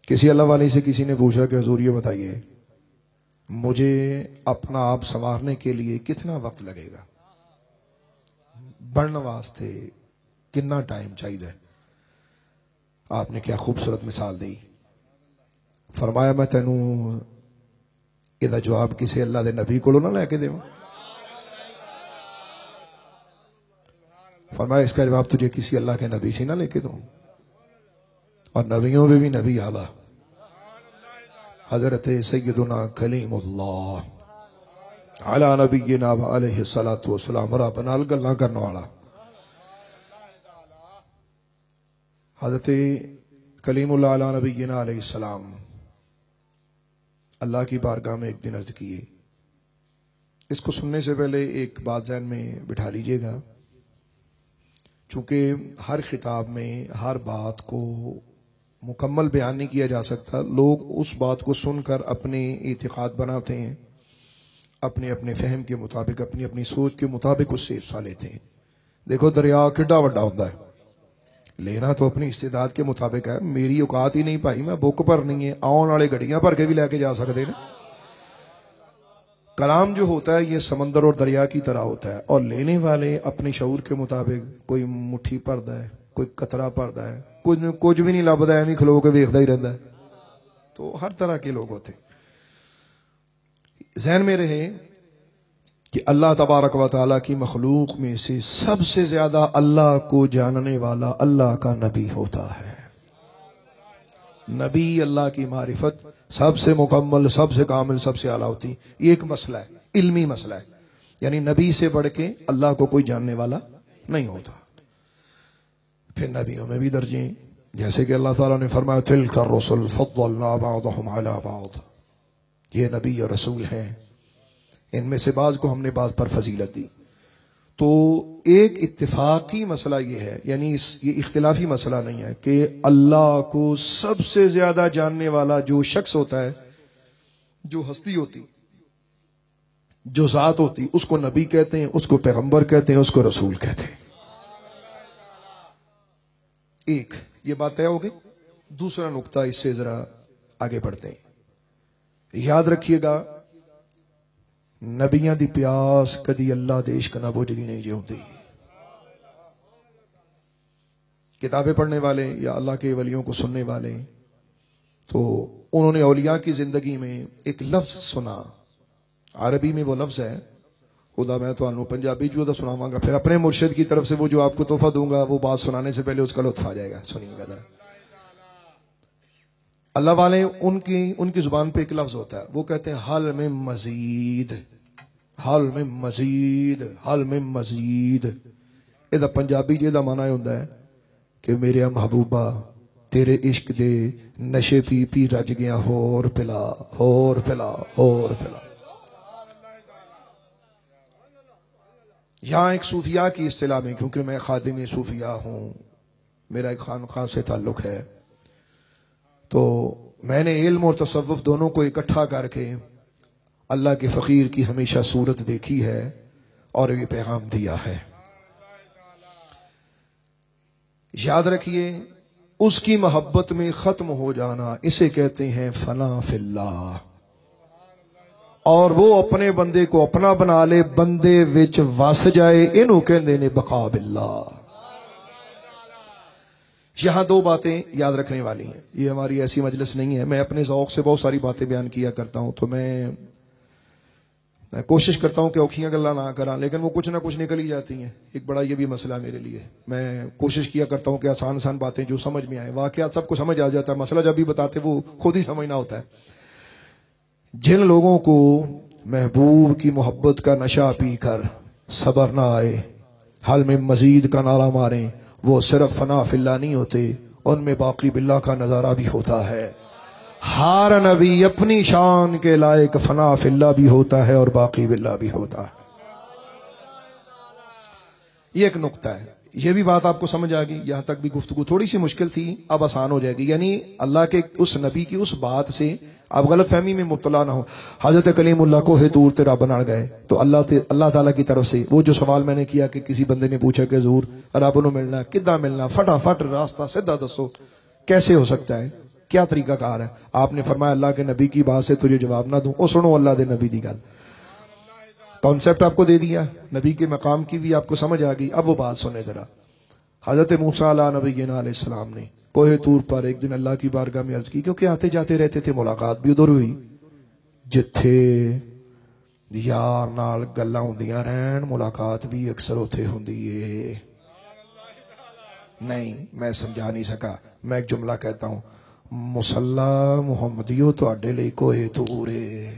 کسی اللہ والے سے کسی نے پوچھا کہ حضور یہ بتائیے مجھے اپنا آپ سنوارنے کے لیے کتنا وقت لگے گا، بڑھنے واسطے کتنا ٹائم چاہیے؟ آپ نے کیا خوبصورت مثال دی. فرمایا میں تینوں یہ جواب کسی اللہ دے نبی کو نہ لے کے دوں. فرمایا اس کا جواب تجھے کسی اللہ کے نبی سے نہ لے کے دوں. اور نبیوں میں بھی نبی اعلیٰ حضرت سیدنا کلیم اللہ علی نبینا علیہ الصلوۃ والسلام رب نال گلاں کرنے والا حضرت کلیم اللہ علی نبینا علیہ السلام اللہ کی بارگاہ میں ایک دن عرض کیے. اس کو سننے سے پہلے ایک بات ذہن میں بٹھا لیجئے گا، چونکہ ہر خطاب میں ہر بات کو مکمل بیان نہیں کیا جا سکتا. لوگ اس بات کو سن کر اپنے اعتقاد بناتے ہیں، اپنے اپنے فہم کے مطابق، اپنی اپنی سوچ کے مطابق اس سے حصہ لیتے ہیں. دیکھو دریا کڈا وڈا ہوتا ہے، لینا تو اپنی استعداد کے مطابق ہے. میری اوقات ہی نہیں پائی، میں بک پر نہیں ہے، آن والے گڑیاں بھر کے بھی لے کے جا سکتے ہیں. کلام جو ہوتا ہے یہ سمندر اور دریا کی طرح ہوتا ہے، اور لینے والے اپنے شعور کے مطابق کوئی مٹھی پڑتا ہے، کوئی قطرہ پڑتا ہے، کچھ بھی نہیں لبدا، ایویں کھلو کے ویکھدا ہی رہندا ہے. تو ہر طرح کے لوگ ہوتے. ذہن میں رہے کہ اللہ تبارک و تعالی کی مخلوق میں سے سب سے زیادہ اللہ کو جاننے والا اللہ کا نبی ہوتا ہے. نبی اللہ کی معرفت سب سے مکمل، سب سے کامل، سب سے اعلیٰ ہوتی. یہ ایک مسئلہ ہے، علمی مسئلہ ہے. یعنی نبی سے بڑھ کے اللہ کو کوئی جاننے والا نہیں ہوتا. پھر نبیوں میں بھی درجے ہیں، جیسے کہ اللہ تعالیٰ نے فرمایا تلک الرسل فضلنا بعضهم علی بعض. یہ نبی اور رسول ہیں، ان میں سے بعض کو ہم نے بعض پر فضیلت دی. تو ایک اتفاقی مسئلہ یہ ہے، یعنی یہ اختلافی مسئلہ نہیں ہے کہ اللہ کو سب سے زیادہ جاننے والا جو شخص ہوتا ہے، جو ہستی ہوتی، جو ذات ہوتی، اس کو نبی کہتے ہیں، اس کو پیغمبر کہتے ہیں، اس کو رسول کہتے ہیں. ایک یہ بات طے ہو گئی. دوسرا نقطہ اس سے ذرا آگے بڑھتے ہیں. یاد رکھیے گا نبیاں دی پیاس کدی اللہ دے عشق نہ بجھدی نہیں جی ہوتی. کتابیں پڑھنے والے یا اللہ کے ولیوں کو سننے والے، تو انہوں نے اولیاء کی زندگی میں ایک لفظ سنا. عربی میں وہ لفظ ہے، خدا میں تو انہوں پنجابی جو سناواں گا، پھر اپنے مرشد کی طرف سے وہ جو آپ کو تحفہ دوں گا وہ بات سنانے سے پہلے اس کا لطف آ جائے گا. سنیے گا ذرا. اللہ والے ان کی زبان پہ ایک لفظ ہوتا ہے، وہ کہتے ہیں حل میں مزید، حل میں مزید، حل میں مزید. یہ پنجابی جی دا مانا ہوندا ہے کہ میرے محبوبہ تیرے عشق دے نشے پی پی رج گیا، ہور پلا، ہور پلا، ہور پلا. یہاں ایک صوفیاء کی اصطلاح میں، کیونکہ میں خادم صوفیاء ہوں، میرا ایک خانقاہ سے تعلق ہے، تو میں نے علم اور تصوف دونوں کو اکٹھا کر کے اللہ کے فقیر کی ہمیشہ صورت دیکھی ہے اور یہ پیغام دیا ہے. یاد رکھیے اس کی محبت میں ختم ہو جانا اسے کہتے ہیں فنا فی اللہ. اور وہ اپنے بندے کو اپنا بنا لے، بندے وچ وس جائے، انہوں کہندے نے بقا باللہ. یہاں دو باتیں یاد رکھنے والی ہیں. یہ ہماری ایسی مجلس نہیں ہے، میں اپنے ذوق سے بہت ساری باتیں بیان کیا کرتا ہوں، تو میں کوشش کرتا ہوں کہ اوکھیاں گلاں نہ کراں، لیکن وہ کچھ نہ کچھ نکل ہی جاتی ہیں. ایک بڑا یہ بھی مسئلہ میرے لیے، میں کوشش کیا کرتا ہوں کہ آسان آسان باتیں جو سمجھ میں آئیں. واقعات سب کو سمجھ آ جاتا ہے، مسئلہ جب بھی بتاتے وہ خود ہی سمجھنا ہوتا ہے. جن لوگوں کو محبوب کی محبت کا نشہ پی کر صبر نہ آئے، حل میں مزید کا نعرہ ماریں، وہ صرف فنا فی اللہ نہیں ہوتے، ان میں باقی باللہ کا نظارہ بھی ہوتا ہے. ہر نبی اپنی شان کے لائق فنا فی اللہ بھی ہوتا ہے اور باقی باللہ بھی ہوتا ہے. یہ ایک نقطہ ہے. یہ بھی بات آپ کو سمجھ آ گئی. یہاں تک بھی گفتگو تھوڑی سی مشکل تھی، اب آسان ہو جائے گی. یعنی اللہ کے اس نبی کی اس بات سے آپ غلط فہمی میں مبتلا نہ ہو. حضرت کلیم اللہ کو ہے طور تے رب نال گئے، تو اللہ تعالیٰ کی طرف سے وہ جو سوال میں نے کیا کہ کسی بندے نے پوچھا کہ حضور رب نو ملنا کداں ملنا، فٹافٹ راستہ سیدھا دسو، کیسے ہو سکتا ہے؟ کیا طریقہ کار ہے؟ آپ نے فرمایا اللہ کے نبی کی بات سے تجھے جواب نہ دوں، او سنو اللہ دے نبی دی گل، کانسیپٹ آپ کو دے دیا، نبی کے مقام کی بھی آپ کو سمجھ آ گئی۔ اب وہ بات سنیں ذرا، حضرت موسیٰ علیہ نبینا علیہ السلام نے کوہ طور پر ایک دن اللہ کی بارگاہ میں عرض کی، کیونکہ آتے جاتے رہتے تھے، ملاقات بھی ادھر ہوئی جتھے یار نال گلاں ہوندیاں رہن، ملاقات بھی اکثر ہوتے ہوندی ہے۔ نہیں میں سمجھا نہیں سکا، میں ایک جملہ کہتا ہوں، مصلی محمدیو تواڈے لئی کوہ طور ہے۔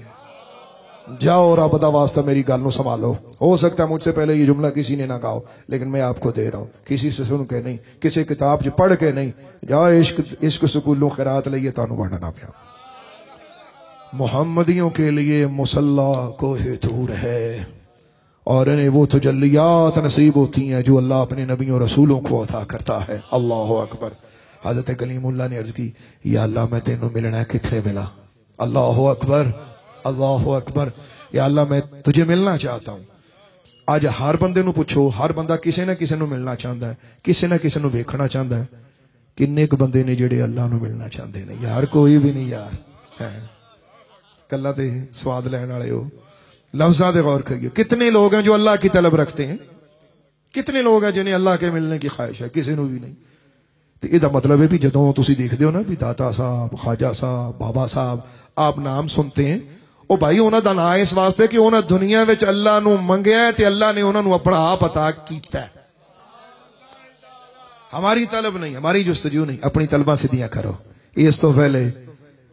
جاؤ رب دا واسطہ میری گل نو سنبھالو، ہو سکتا ہے مجھ سے پہلے یہ جملہ کسی نے نہ کہا ہو، لیکن میں آپ کو دے رہا ہوں، کسی سے سن کے نہیں، کسی کتاب سے پڑھ کے نہیں، جاؤ عشق سکولوں خیرات لئیے تانوں بڑھنا پیا۔ محمدیوں کے لیے مصلی کوہ طور ہے، اور انہیں وہ تجلیات نصیب ہوتی ہیں جو اللہ اپنے نبیوں رسولوں کو عطا کرتا ہے۔ اللہ اکبر۔ حضرت کلیم اللہ نے عرض کی، یا اللہ میں تینوں ملنا ہے، کتنے ملا؟ اللہ اکبر، اللہ اکبر۔ یا اللہ میں تجھے ملنا چاہتا ہوں۔ آج ہر بندے نو پوچھو، ہر بندہ کسے نہ کسے نو ملنا چاہتا ہے، کسے نہ کسے نو ویکھنا چاہتا ہے۔ کنے ایک بندے نے جڑے اللہ نو ملنا چاہتے ہیں؟ یار کوئی بھی نہیں یار، کلا تے سواد لین والے ہو، لفظاں تے غور کریے۔ کتنے لوگ ہیں جو اللہ کی طلب رکھتے ہیں، کتنے لوگ ہیں جنہیں اللہ کے ملنے کی خواہش ہے؟ کسی نو بھی نہیں۔ تو یہ مطلب ہے بھی جدوں تسی دیکھتے ہو نا بھی داتا صاحب، خواجہ صاحب، بابا صاحب، آپ نام سنتے ہیں، او بھائی انہاں دا نام اس واسطے کہ انہاں دنیا وچ اللہ نو منگیا ہے تے اللہ نے انہاں نو اپنا آپ عطا کیتا ہے۔ ہماری طلب نہیں، ہماری جستجو نہیں، اپنی طلباں سیدھیاں کرو۔ اس تو پہلے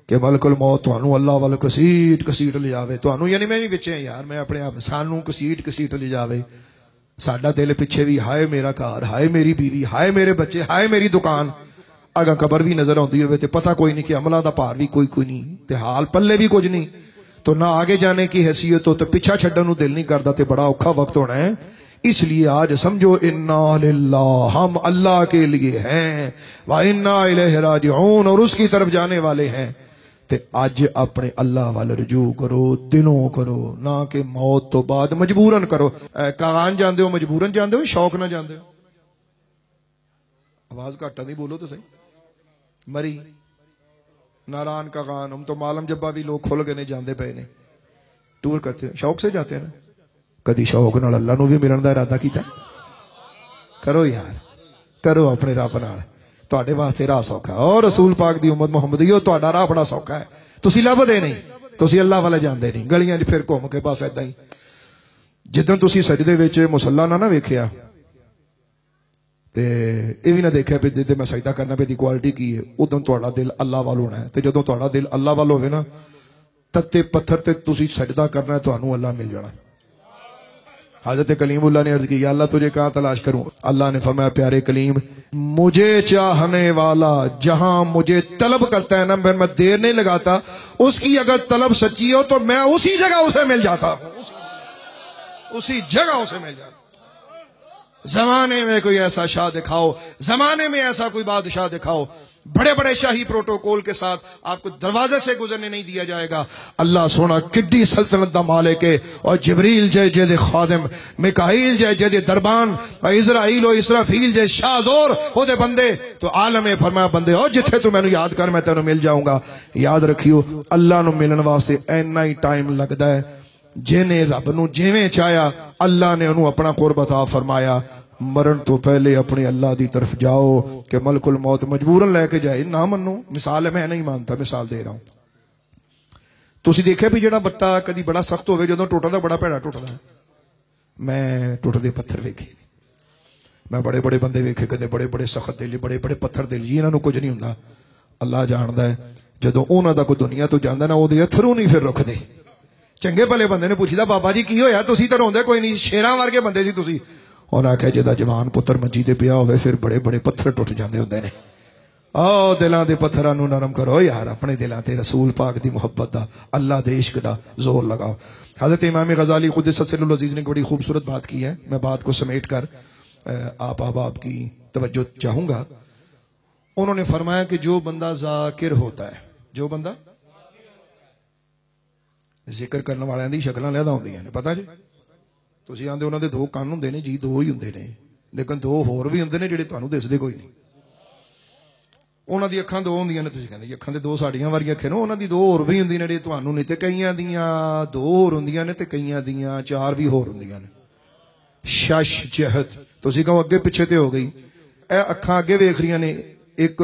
کہ ملک الموت تانوں اللہ والے کسیٹ لے جاوے، تانوں یعنی میں بھی بچے یار، میں اپنے آپ سانوں کسیٹ لے جاوے، ساڈا دل پیچھے بھی ہائے میرا گھر، ہائے میری بیوی، ہائے میرے بچے، ہائے میری دکان، اگا قبر بھی نظر آندی ہوئے تے پتہ کوئی نہیں کہ عملہ دا پار بھی کوئی نہیں تے حال پلے بھی کچھ نہیں، تو نہ آگے جانے کی حیثیت ہو تو پیچھا چھڈن نو دل نہیں کردا تے بڑا اوکھا وقت ہونا ہے۔ اس لیے آج سمجھو انا للہ، ہم اللہ کے لیے ہیں، وانا الیہ راجعون، اور اس کی طرف جانے والے ہیں۔ تے آج اپنے اللہ وال رجوع کرو، دلوں کرو، نہ کہ موت تو بعد مجبورن کرو۔ کاغان جاندے ہو، مجبورن جاندے ہو، شوق نہ جاندے ہو؟ آواز گھٹ نہیں، بولو تو صحیح۔ مری ناران کاغان، ہم تو معلم جبا بھی لوگ کھل گئے نے، جاندے پے نے، ٹور کرتے ہیں، شوق سے جاتے ہیں نا۔ کدی شوق نال اللہ نو بھی ملن دا ارادہ کیتا؟ کرو یار، کرو اپنے رب نال، تواڈے واسطے راہ سوکھا، اور رسول پاک دی امت محمدیو تواڈا راہ بڑا سوکھا ہے۔ تسی لبدے نہیں، تسی اللہ والے جاندے نہیں، گلیاں 'چ پھر گھوم کے بس ایداں ہی۔ جدوں تسی سجدے وچ مصلی نہ ویکھیا تے یہ بھی نہ دیکھیا پہ جدے میں سجدہ کرنا پہ دی کوالٹی کی ہے، ادوں تہاڈا دل اللہ وال ہونا ہے۔ تے جدوں تہاڈا دل اللہ وال ہوے نا، تتے پتھر تے تسی سجدہ کرنا ہے، تانوں اللہ مل جانا۔ حضرت کلیم اللہ نے عرض کی، یا اللہ تجھے کہاں تلاش کروں؟ اللہ نے فرمایا، پیارے کلیم، مجھے چاہنے والا جہاں مجھے طلب کرتا ہے نا، میں دیر نہیں لگاتا، اس کی اگر طلب سچی ہو تو میں اسی جگہ اسے مل جاتا ہوں، اسی جگہ اسے مل جاتا۔ زمانے میں کوئی ایسا شاہ دکھاؤ، زمانے میں ایسا کوئی بادشاہ دکھاؤ، بڑے بڑے شاہی پروٹوکول کے ساتھ آپ کو دروازے سے گزرنے نہیں دیا جائے گا۔ اللہ سونا کڈی سلطنت دا مالک ہے، اور جبریل جے جے دے خادم، میکائیل جے جے دے دربان، اور اسرائیل و اسرافیل جے شاہ زور او دے بندے، تو عالم فرمایا بندے او جتھے تو مینوں یاد کر، میں تینوں مل جاؤں گا۔ یاد رکھیو، اللہ نو ملن واسطے اینا ہی ٹائم لگدا ہے، جنے رب نو جویں چاہیا اللہ نے انہوں اپنا قرب عطا فرمایا۔ مرن تو پہلے اپنے اللہ دی طرف جاؤ کہ ملک الموت مجبوراً لے کے جائے، نہ منو۔ مثال ہے، میں نہیں مانتا، مثال دے رہا ہوں۔ تسی دیکھے بھی جڑا بٹا کدی بڑا سخت ہوئے جدوں ٹوٹدا، بڑا بھڑا ٹوٹدا ہے۔ میں ٹوٹدے پتھر ویکھے، میں بڑے بڑے بندے ویکھے، کدے بڑے بڑے سخت دل، بڑے بڑے پتھر دل، انہاں نو کچھ نہیں ہوندا، اللہ جاندا ہے۔ جدوں انہاں دا کوئی دنیا تو جاندا نا، او دے اتھرو نہیں پھر رکدے۔ چنگے بھلے بندے نے پوچھدا، بابا جی کی ہویا؟ تسی تے روندے کوئی نہیں، شیراں ورگے بندے سی تسی۔ انہاں آکھیا جدا جوان پتر منجی تے پیا ہوئے پھر بڑے بڑے پتھر ٹوٹ جاندے ہوندے نے۔ آؤ دلاں دے پتھراں نو نرم کرو یار، اپنے دلاں تے رسول پاک دی محبت دا، اللہ دے عشق دا زور لگاؤ۔ حضرت امام غزالی قدس سر العزیز نے بڑی خوبصورت بات کی ہے، میں بات کو سمیٹ کر آپ احباب کی توجہ چاہوں گا۔ انہوں نے فرمایا کہ جو بندہ ذاکر ہوتا ہے، جو بندہ ذکر کرنے والوں دی شکلاں علیحدہ ہوندیاں نے، پتہ جی تسی آندے انہاں دے دو کان ہوندے نے، جی دو ہی ہوندے نے، لیکن دو ہور بھی ہوندے نے جڑے تانوں دسدے کوئی نہیں۔ ਉਹਨਾਂ ਦੀ ਅੱਖਾਂ ਦੋ ਹੁੰਦੀਆਂ ਨੇ, ਤੁਸੀਂ ਕਹਿੰਦੇ ਅੱਖਾਂ ਤੇ ਦੋ ਸਾਡੀਆਂ ਵਾਰੀਆਂ ਅੱਖਾਂ ਨੇ, ਉਹਨਾਂ ਦੀ ਦੋ ਹੋਰ ਵੀ ਹੁੰਦੀਆਂ ਨੇ, ਤੁਹਾਨੂੰ ਨਹੀਂ, ਤੇ ਕਈਆਂ ਦੀਆਂ ਦੋ ਹੋਰ ਹੁੰਦੀਆਂ ਨੇ ਤੇ ਕਈਆਂ ਦੀਆਂ ਚਾਰ ਵੀ ਹੋਰ ਹੁੰਦੀਆਂ ਨੇ। ਸ਼ਸ਼ ਜਹਤ, ਤੁਸੀਂ ਕਹੋ ਅੱਗੇ ਪਿੱਛੇ ਤੇ ਹੋ ਗਈ, ਇਹ ਅੱਖਾਂ ਅੱਗੇ ਵੇਖ ਰਹੀਆਂ ਨੇ, ਇੱਕ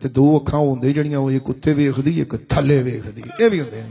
ਤੇ ਦੋ ਅੱਖਾਂ ਹੁੰਦੇ ਜਿਹੜੀਆਂ ਉਹ ਇੱਕ ਉੱਤੇ ਵੇਖਦੀ ਇੱਕ ਥੱਲੇ ਵੇਖਦੀ, ਇਹ ਵੀ ਹੁੰਦੇ ਨੇ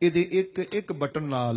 ਇਹਦੇ ਇੱਕ ਬਟਨ ਨਾਲ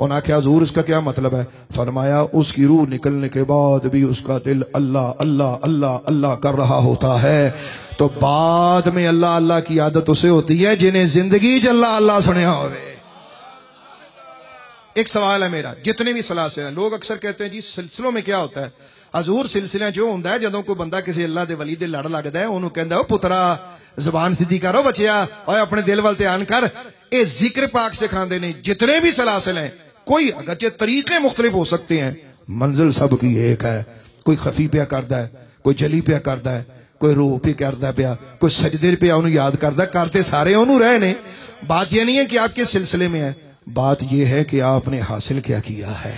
انہوں نے کہا حضور اس کا کیا مطلب ہے؟ فرمایا اس کی روح نکلنے کے بعد بھی اس کا دل اللہ اللہ اللہ اللہ کر رہا ہوتا ہے. تو بعد میں اللہ اللہ کی عادت اسے ہوتی ہے جنہیں زندگی چ اللہ اللہ سنیا ہوئے. ایک سوال ہے میرا، جتنے بھی سلاسل ہیں، لوگ اکثر کہتے ہیں جی سلسلوں میں کیا ہوتا ہے؟ حضور سلسلے جو ہوتا ہے جدوں کوئی بندہ کسی اللہ دے ولی دے لڑ لگتا ہے انہوں کہندا او پترا زبان سیدھی کرو بچیا، اور اپنے دل وال دھیان کر. اے ذکر پاک سکھاندے نے. جتنے بھی سلاسل ہیں، کوئی اگرچہ طریقے مختلف ہو سکتے ہیں، منزل سب کی ایک ہے. کوئی خفی پیا کردا ہے، کوئی جلی پیا کردا ہے، کوئی روح پہ کردا پیا، کوئی سجدے پہ انہوں یاد کردا، کرتے سارے انہوں رہے نے. بات یہ نہیں ہے کہ آپ کس سلسلے میں ہے، بات یہ ہے کہ آپ نے حاصل کیا کیا ہے،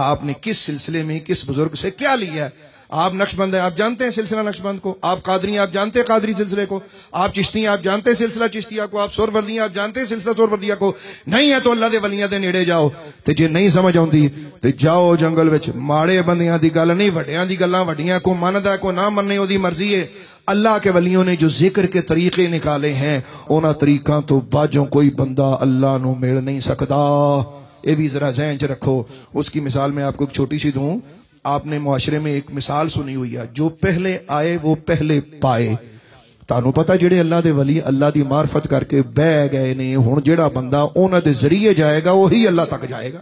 آپ نے کس سلسلے میں کس بزرگ سے کیا لیا ہے. آپ نقشبند ہیں، آپ جانتے ہیں سلسلہ نقشبند کو. آپ قادری ہیں، آپ جانتے ہیں قادری سلسلے کو. آپ چشتی ہیں، آپ جانتے ہیں سلسلہ چشتیہ کو. آپ سوروردی ہیں، آپ جانتے ہیں سلسلہ سوروردیہ کو. نہیں ہے تو اللہ دے ولیاں دے نیڑے جاؤ. تے جے نہیں سمجھ آؤندی تے جاؤ جنگل وچ. ماڑے بندیاں دی گل نہیں، وڈیاں دی گلاں وڈیاں. کو مندا کو نہ مننے او دی مرضی ہے. اللہ کے ولیوں نے جو ذکر کے طریقے نکالے ہیں انہاں طریقاں تو باجوں کوئی بندہ اللہ نو مل نہیں سکتا. یہ بھی ذرا ذہن چ رکھو. اس کی مثال میں آپ کو ایک چھوٹی سی دوں. آپ نے معاشرے میں ایک مثال سنی ہوئی ہے، جو پہلے آئے وہ پہلے پائے. تانوں پتہ جڑے اللہ دے ولی اللہ دی معرفت کر کے بہ گئے نے، ہن جڑا بندہ انہاں دے ذریعے جائے گا وہی اللہ تک جائے گا.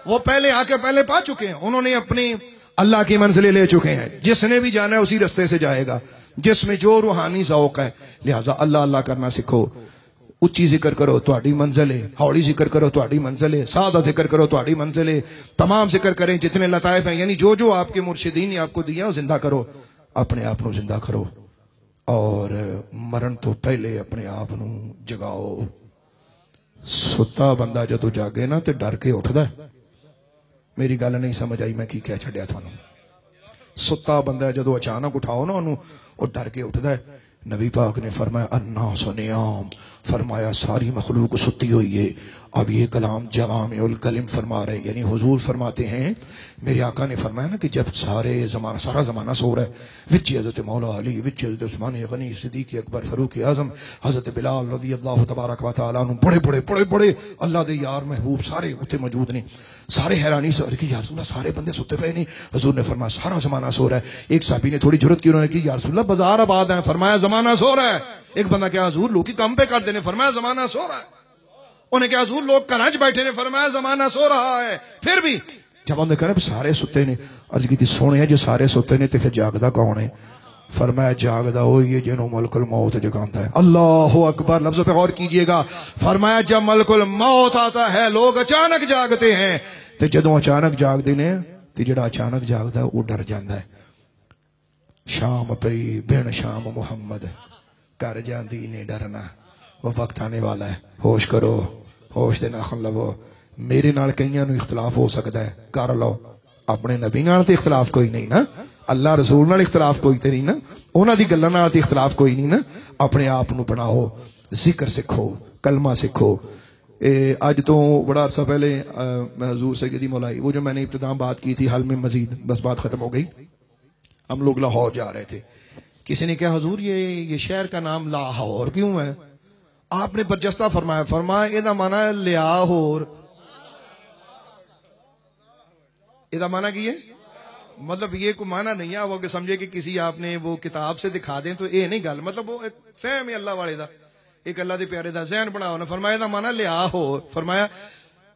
وہ پہلے آ کے پہلے پا چکے ہیں، انہوں نے اپنی اللہ کی منزلیں لے چکے ہیں. جس نے بھی جانا ہے اسی رستے سے جائے گا جس میں جو روحانی ذوق ہے. لہذا اللہ اللہ کرنا سیکھو. اچھی ذکر کرو تہاڈی منزل ہے، ہولی ذکر کرو تہاڈی منزل ہے، سادہ ذکر کرو تہاڈی منزل ہے. تمام ذکر کریں جتنے لطائف ہیں، یعنی جو جو آپ کے مرشدین نے آپ کو دیا وہ زندہ کرو. اپنے آپ نو زندہ کرو اور مرن تو پہلے اپنے آپ نو جگاؤ. ستا بندہ جدو جاگے نا تے ڈر کے اٹھدا ہے. میری گل نہیں سمجھ آئی، میں کی کہہ چھڈیا تھانوں. ستا بندہ جدو اچانک اٹھاؤ نا انہوں، وہ ڈر کے اٹھدا ہے. نبی پاک نے فرمایا الناس نیام، فرمایا ساری مخلوق ستی ہوئی ہے. اب یہ کلام جوامع الکلم فرما رہے، یعنی حضور فرماتے ہیں میرے آقا نے فرمایا نا کہ جب سارا زمانہ سو رہا ہے، وچ حضرت مولا علی، وچ حضرت عثمان غنی، صدیق اکبر، فاروق اعظم، حضرت بلال رضی اللہ تبارک و تعالیٰ عنہ، بڑے اللہ دے یار محبوب سارے اتنے موجود نے. سارے حیرانی سے کہ یا رسول اللہ سارے بندے ستے پئے نہیں. حضور نے فرمایا سارا زمانہ سو رہا ہے. ایک صحابی نے تھوڑی جرت کی، انہوں نے کہ یا رسول اللہ بازار آباد ہیں. فرمایا زمانہ سو رہا ہے. ایک بندہ کیا حضور لوگ کم پہ کر دینے. فرمایا زمانہ سو رہا ہے. انہیں کہا حضور لوگ گھراں وچ بیٹھے نے. فرمایا زمانہ سو رہا ہے. پھر بھی جب انہوں نے کہا سارے ستے نے، عرض کی سونے جو سارے ستے نے تے پھر جاگدا کون ہے؟ فرمایا جاگدا وہی ہے جنہوں ملک الموت جگاندا ہے. اللہ اکبر. لفظوں پہ غور کیجئے گا. فرمایا جب ملک الموت آتا ہے لوگ اچانک جاگتے ہیں. تے جدوں اچانک جاگدے نے تے جڑا اچانک جاگدا ہے وہ ڈر جاندا ہے. شام پئی بن شام محمد کر جاندی نے ڈرنا، وہ وقت آنے والا ہے. ہوش کرو، ہوش دے ناخن لو. میرے نال کئیاں نو اختلاف ہو سکتا ہے، کر لو. اپنے نبی نال تے اختلاف کوئی نہیں نا، اللہ رسول نال اختلاف کوئی تے نہیں نا، انہاں دی گلاں نال تے اختلاف کوئی نہیں نا. اپنے آپ نو بناؤ، ذکر سکھو، کلمہ سکھو. آج تو بڑا عرصہ پہلے حضور سیدی مولائی، وہ جو میں نے ابتدا بات کی تھی حل میں مزید، بس بات ختم ہو گئی. ہم لوگ لاہور جا رہے تھے. کسی نے کہا حضور یہ شہر کا نام لاہور کیوں ہے؟ آپ نے برجستہ فرمایا یہ معنی ہے لیاہور. یہ معنی کی ہے؟ مطلب یہ کوئی معنی نہیں ہے وہ کہ سمجھے کہ کسی آپ نے وہ کتاب سے دکھا دیں تو یہ نہیں گل. مطلب وہ ایک فہم ہے اللہ والے دا، ایک اللہ دے پیارے دا ذہن بناؤ نا. فرمایا دا معنی لیاہور. فرمایا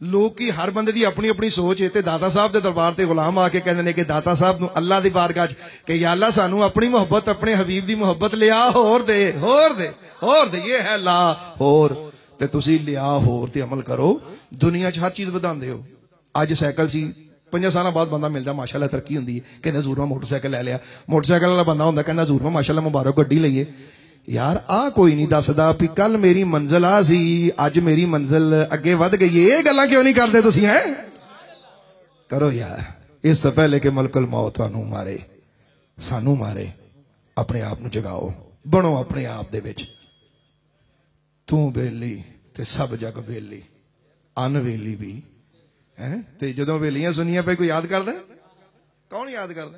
لوگ کی ہر بندے دی اپنی اپنی سوچ ہے. تے داتا صاحب دے دربار تے غلام آ کے کہندے نے کہ داتا صاحب نو اللہ دی بارگاہ کہ یا اللہ سانو اپنی محبت، اپنے حبیب دی محبت لیا ہور دے، ہور دے، ہور دے. یہ ہے لا ہور. تے تسی لیا ہور تے عمل کرو. دنیا چ ہر چیز وداندے ہو. اج سائیکل سی 5 سال بعد بندہ ملدا ماشاءاللہ ترقی ہوندی ہے، کہندا حضور میں موٹر سائیکل لے لیا. موٹر سائیکل والا بندہ ہوندا کہندا حضور میں ماشاءاللہ مبارک گڈی لئیے. یار کوئی نہیں دسدا بھی کل میری منزل آ سی، اج میری منزل اگے ود گئی. یہ گلاں کیوں نہیں کردے تسی؟ ہیں کرو یار. اس سے پہلے کہ ملک الموت تانوں مارے، سانوں مارے، اپنے آپ نو جگاؤ. بنو اپنے آپ دے وچ. تو بیلی تے سب جگ بیلی، ان ویلی بھی. تے جدوں ویلیاں سنیاں پہ کوئی یاد کردا؟ کون یاد کردا؟